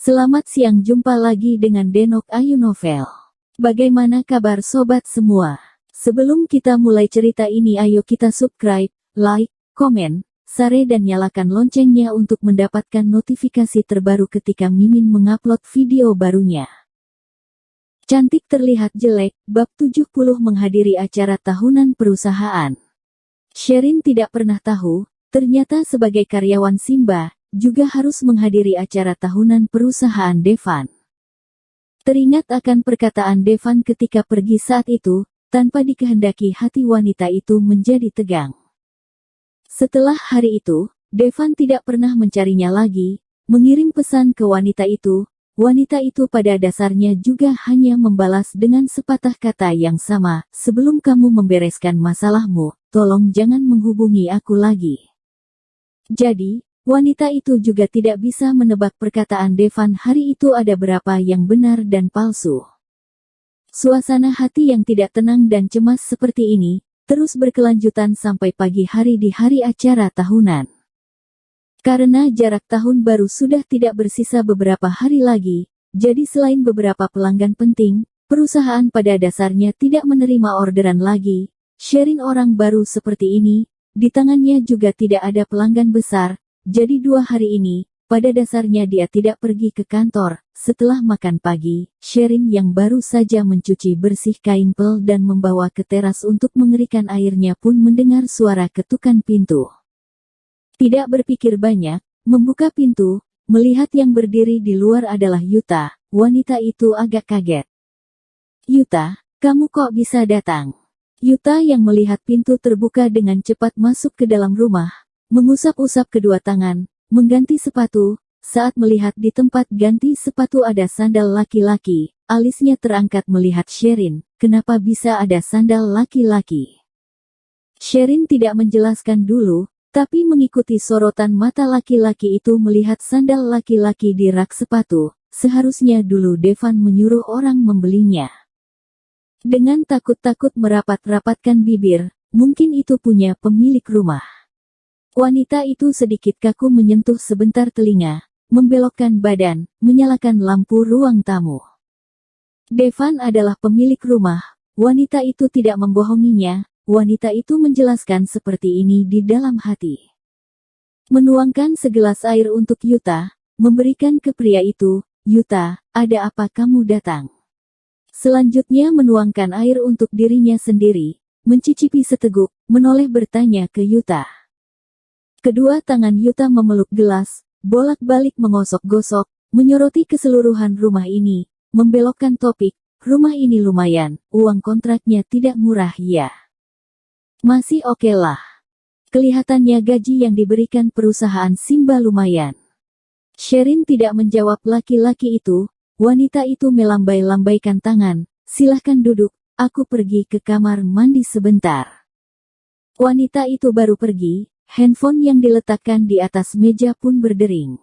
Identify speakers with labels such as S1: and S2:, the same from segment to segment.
S1: Selamat siang, jumpa lagi dengan Denok Ayu Novel. Bagaimana kabar sobat semua? Sebelum kita mulai cerita ini, ayo kita subscribe, like, komen, share dan nyalakan loncengnya untuk mendapatkan notifikasi terbaru ketika Mimin mengupload video barunya. Cantik terlihat jelek, bab 70 menghadiri acara tahunan perusahaan. Sherin tidak pernah tahu, ternyata sebagai karyawan Simba, juga harus menghadiri acara tahunan perusahaan Devan. Teringat akan perkataan Devan ketika pergi saat itu, tanpa dikehendaki hati wanita itu menjadi tegang. Setelah hari itu, Devan tidak pernah mencarinya lagi, mengirim pesan ke wanita itu pada dasarnya juga hanya membalas dengan sepatah kata yang sama, sebelum kamu membereskan masalahmu, tolong jangan menghubungi aku lagi. Jadi, wanita itu juga tidak bisa menebak perkataan Devan hari itu ada berapa yang benar dan palsu. Suasana hati yang tidak tenang dan cemas seperti ini, terus berkelanjutan sampai pagi hari di hari acara tahunan. Karena jarak tahun baru sudah tidak bersisa beberapa hari lagi, jadi selain beberapa pelanggan penting, perusahaan pada dasarnya tidak menerima orderan lagi. Sherin orang baru seperti ini, di tangannya juga tidak ada pelanggan besar. Jadi 2 hari ini, pada dasarnya dia tidak pergi ke kantor. Setelah makan pagi, Sherin yang baru saja mencuci bersih kain pel dan membawa ke teras untuk mengeringkan airnya pun mendengar suara ketukan pintu. Tidak berpikir banyak, membuka pintu, melihat yang berdiri di luar adalah Yuta. Wanita itu agak kaget. "Yuta, kamu kok bisa datang?" Yuta yang melihat pintu terbuka dengan cepat masuk ke dalam rumah. Mengusap-usap kedua tangan, mengganti sepatu, saat melihat di tempat ganti sepatu ada sandal laki-laki, alisnya terangkat melihat Sherin, kenapa bisa ada sandal laki-laki? Sherin tidak menjelaskan dulu, tapi mengikuti sorotan mata laki-laki itu melihat sandal laki-laki di rak sepatu, seharusnya dulu Devan menyuruh orang membelinya. Dengan takut-takut merapat-rapatkan bibir, mungkin itu punya pemilik rumah. Wanita itu sedikit kaku menyentuh sebentar telinga, membelokkan badan, menyalakan lampu ruang tamu. Devan adalah pemilik rumah, wanita itu tidak membohonginya, wanita itu menjelaskan seperti ini di dalam hati. Menuangkan segelas air untuk Yuta, memberikan ke pria itu, "Yuta, ada apa kamu datang?" Selanjutnya menuangkan air untuk dirinya sendiri, mencicipi seteguk, menoleh bertanya ke Yuta. Kedua tangan Yuta memeluk gelas, bolak-balik mengosok-gosok, menyoroti keseluruhan rumah ini, membelokkan topik, "Rumah ini lumayan, uang kontraknya tidak murah ya. Masih oke lah. Kelihatannya gaji yang diberikan perusahaan Simba lumayan." Sherin tidak menjawab laki-laki itu, wanita itu melambai-lambaikan tangan, "Silahkan duduk, aku pergi ke kamar mandi sebentar." Wanita itu baru pergi. Handphone yang diletakkan di atas meja pun berdering.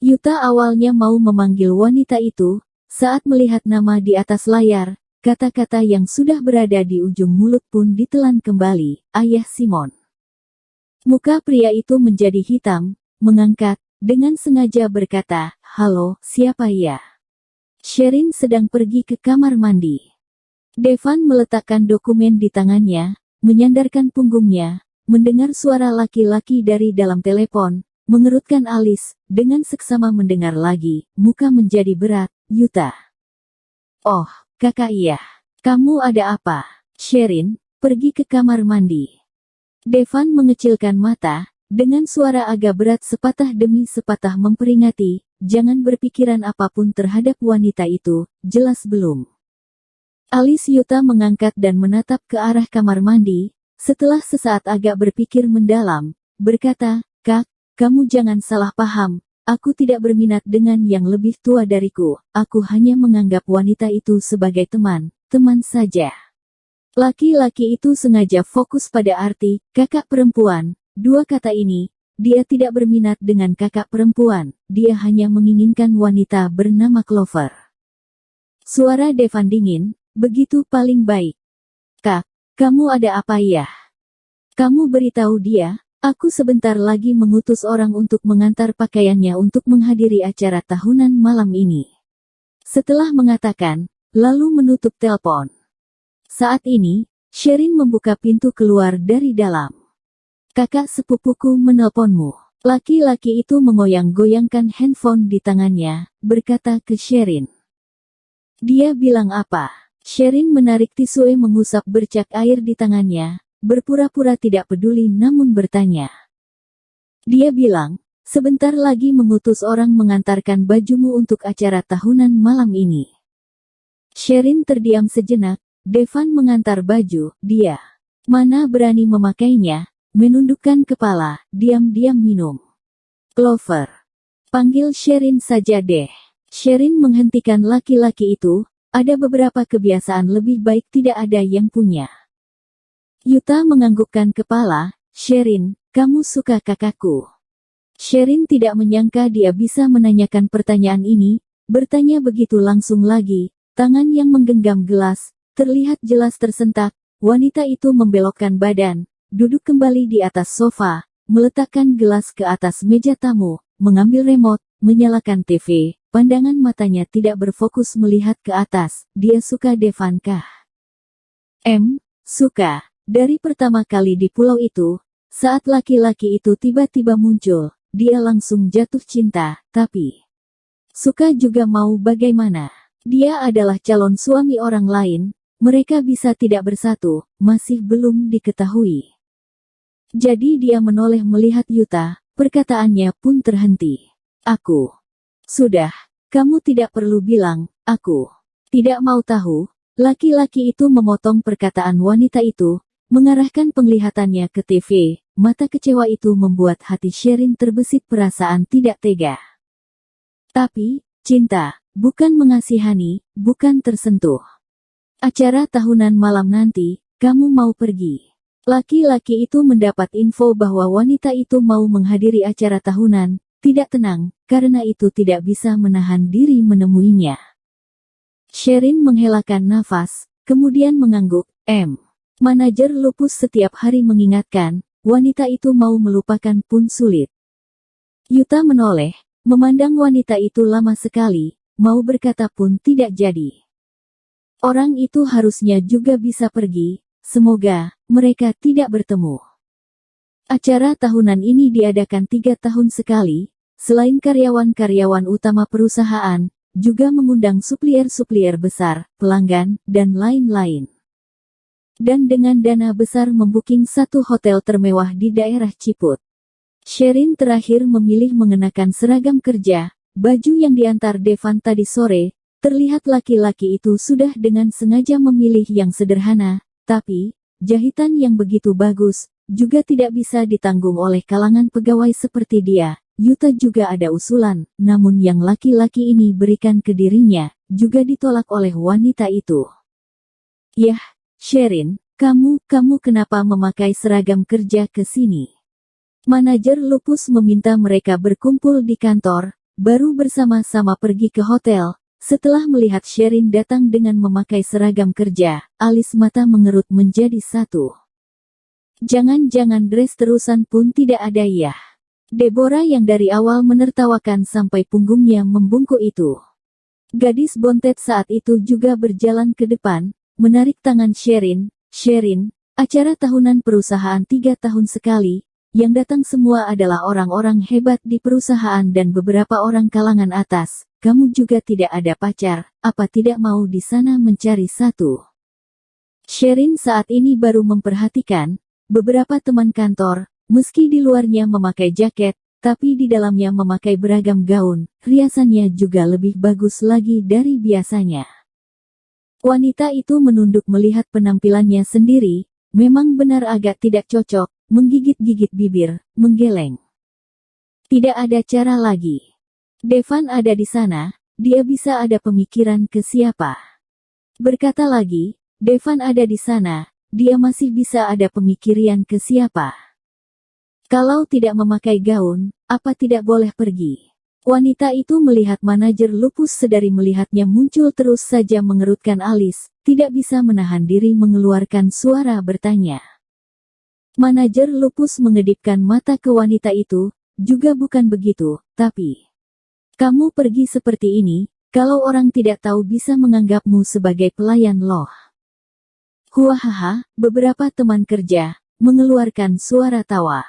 S1: Yuta awalnya mau memanggil wanita itu, saat melihat nama di atas layar, kata-kata yang sudah berada di ujung mulut pun ditelan kembali, "Ayah Simon." Muka pria itu menjadi hitam, mengangkat, dengan sengaja berkata, "Halo, siapa ya?" Sherin sedang pergi ke kamar mandi. Devan meletakkan dokumen di tangannya, menyandarkan punggungnya, mendengar suara laki-laki dari dalam telepon, mengerutkan alis, dengan seksama mendengar lagi, muka menjadi berat, "Yuta." "Oh, kakak iya. Kamu ada apa?" "Sherin, pergi ke kamar mandi." Devan mengecilkan mata, dengan suara agak berat sepatah demi sepatah memperingati, jangan berpikiran apapun terhadap wanita itu, jelas belum? Alis Yuta mengangkat dan menatap ke arah kamar mandi. Setelah sesaat agak berpikir mendalam, berkata, "Kak, kamu jangan salah paham, aku tidak berminat dengan yang lebih tua dariku, aku hanya menganggap wanita itu sebagai teman saja." Laki-laki itu sengaja fokus pada arti, kakak perempuan, dua kata ini, dia tidak berminat dengan kakak perempuan, dia hanya menginginkan wanita bernama Clover. Suara Devan dingin, "Begitu paling baik." "Kak, kamu ada apa ya? Kamu beritahu dia, Aku sebentar lagi mengutus orang untuk mengantar pakaiannya untuk menghadiri acara tahunan malam ini. Setelah mengatakan, lalu menutup telepon. Saat ini, Sherin membuka pintu keluar dari dalam. Kakak sepupuku menelponmu. Laki-laki itu mengoyang-goyangkan handphone di tangannya, berkata ke Sherin. Dia bilang apa? Sherin menarik tisu mengusap bercak air di tangannya, berpura-pura tidak peduli namun bertanya. Dia bilang, sebentar lagi mengutus orang mengantarkan bajumu untuk acara tahunan malam ini. Sherin terdiam sejenak, Devan mengantar baju, dia. Mana berani memakainya, menundukkan kepala, diam-diam minum. Clover. Panggil Sherin saja deh. Sherin menghentikan laki-laki itu, ada beberapa kebiasaan lebih baik tidak ada yang punya. Yuta menganggukkan kepala, Sherin, kamu suka kakakku. Sherin tidak menyangka dia bisa menanyakan pertanyaan ini, bertanya begitu langsung lagi, tangan yang menggenggam gelas, terlihat jelas tersentak, wanita itu membelokkan badan, duduk kembali di atas sofa, meletakkan gelas ke atas meja tamu, mengambil remote, menyalakan TV, pandangan matanya tidak berfokus melihat ke atas, dia suka Devan kah? Suka. Dari pertama kali di pulau itu, saat laki-laki itu tiba-tiba muncul, dia langsung jatuh cinta, tapi suka juga mau bagaimana? Dia adalah calon suami orang lain, mereka bisa tidak bersatu, masih belum diketahui. Jadi dia menoleh melihat Yuta, perkataannya pun terhenti. Aku. Sudah, kamu tidak perlu bilang, aku tidak mau tahu. Laki-laki itu memotong perkataan wanita itu, mengarahkan penglihatannya ke TV, mata kecewa itu membuat hati Sherin terbesit perasaan tidak tega. Tapi, cinta, bukan mengasihani, bukan tersentuh. Acara tahunan malam nanti, kamu mau pergi. Laki-laki itu mendapat info bahwa wanita itu mau menghadiri acara tahunan, tidak tenang, karena itu tidak bisa menahan diri menemuinya. Sherin menghelakan nafas, kemudian mengangguk, Manajer lupus setiap hari mengingatkan, wanita itu mau melupakan pun sulit. Yuta menoleh, memandang wanita itu lama sekali, mau berkata pun tidak jadi. Orang itu harusnya juga bisa pergi, semoga mereka tidak bertemu. Acara tahunan ini diadakan 3 tahun sekali, selain karyawan-karyawan utama perusahaan, juga mengundang suplier-suplier besar, pelanggan, dan lain-lain. Dan dengan dana besar membuking satu hotel termewah di daerah Ciput. Sherin terakhir memilih mengenakan seragam kerja, baju yang diantar Devan tadi sore, terlihat laki-laki itu sudah dengan sengaja memilih yang sederhana, tapi, jahitan yang begitu bagus, juga tidak bisa ditanggung oleh kalangan pegawai seperti dia. Yuta juga ada usulan, namun yang laki-laki ini berikan ke dirinya, juga ditolak oleh wanita itu. Yah, Sherin, kamu kenapa memakai seragam kerja ke sini? Manajer lupus meminta mereka berkumpul di kantor, baru bersama-sama pergi ke hotel. Setelah melihat Sherin datang dengan memakai seragam kerja, alis mata mengerut menjadi satu. Jangan-jangan dress terusan pun tidak ada ya. Deborah yang dari awal menertawakan sampai punggungnya membungkuk itu. Gadis bontet saat itu juga berjalan ke depan, menarik tangan Sherin. Sherin, acara tahunan perusahaan 3 tahun sekali, yang datang semua adalah orang-orang hebat di perusahaan dan beberapa orang kalangan atas. Kamu juga tidak ada pacar, apa tidak mau di sana mencari satu? Sherin saat ini baru memperhatikan, beberapa teman kantor, meski di luarnya memakai jaket, tapi di dalamnya memakai beragam gaun, riasannya juga lebih bagus lagi dari biasanya. Wanita itu menunduk melihat penampilannya sendiri, memang benar agak tidak cocok, menggigit-gigit bibir, menggeleng. Tidak ada cara lagi. Devan ada di sana, dia bisa ada pemikiran ke siapa. Berkata lagi, Devan ada di sana, dia masih bisa ada pemikiran ke siapa. Kalau tidak memakai gaun, apa tidak boleh pergi? Wanita itu melihat manajer lupus sedari melihatnya muncul terus saja mengerutkan alis, tidak bisa menahan diri mengeluarkan suara bertanya. Manajer Lupus mengedipkan mata ke wanita itu, juga bukan begitu, tapi kamu pergi seperti ini, kalau orang tidak tahu bisa menganggapmu sebagai pelayan loh. Huahaha, beberapa teman kerja mengeluarkan suara tawa.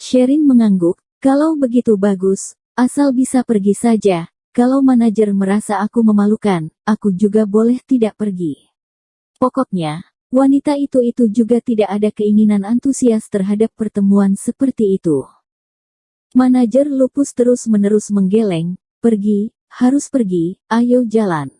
S1: Sherin mengangguk, kalau begitu bagus, asal bisa pergi saja. Kalau manajer merasa aku memalukan, aku juga boleh tidak pergi. Pokoknya, wanita itu juga tidak ada keinginan antusias terhadap pertemuan seperti itu. Manajer Lupus terus-menerus menggeleng, pergi, harus pergi, ayo jalan.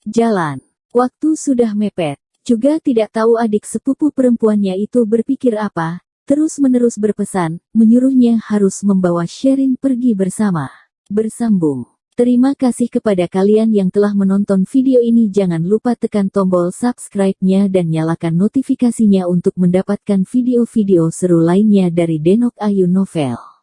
S1: Jalan. Waktu sudah mepet. Juga tidak tahu adik sepupu perempuannya itu berpikir apa, terus-menerus berpesan, menyuruhnya harus membawa Sherin pergi bersama. Bersambung. Terima kasih kepada kalian yang telah menonton video ini. Jangan lupa tekan tombol subscribe-nya dan nyalakan notifikasinya untuk mendapatkan video-video seru lainnya dari Denok Ayu Novel.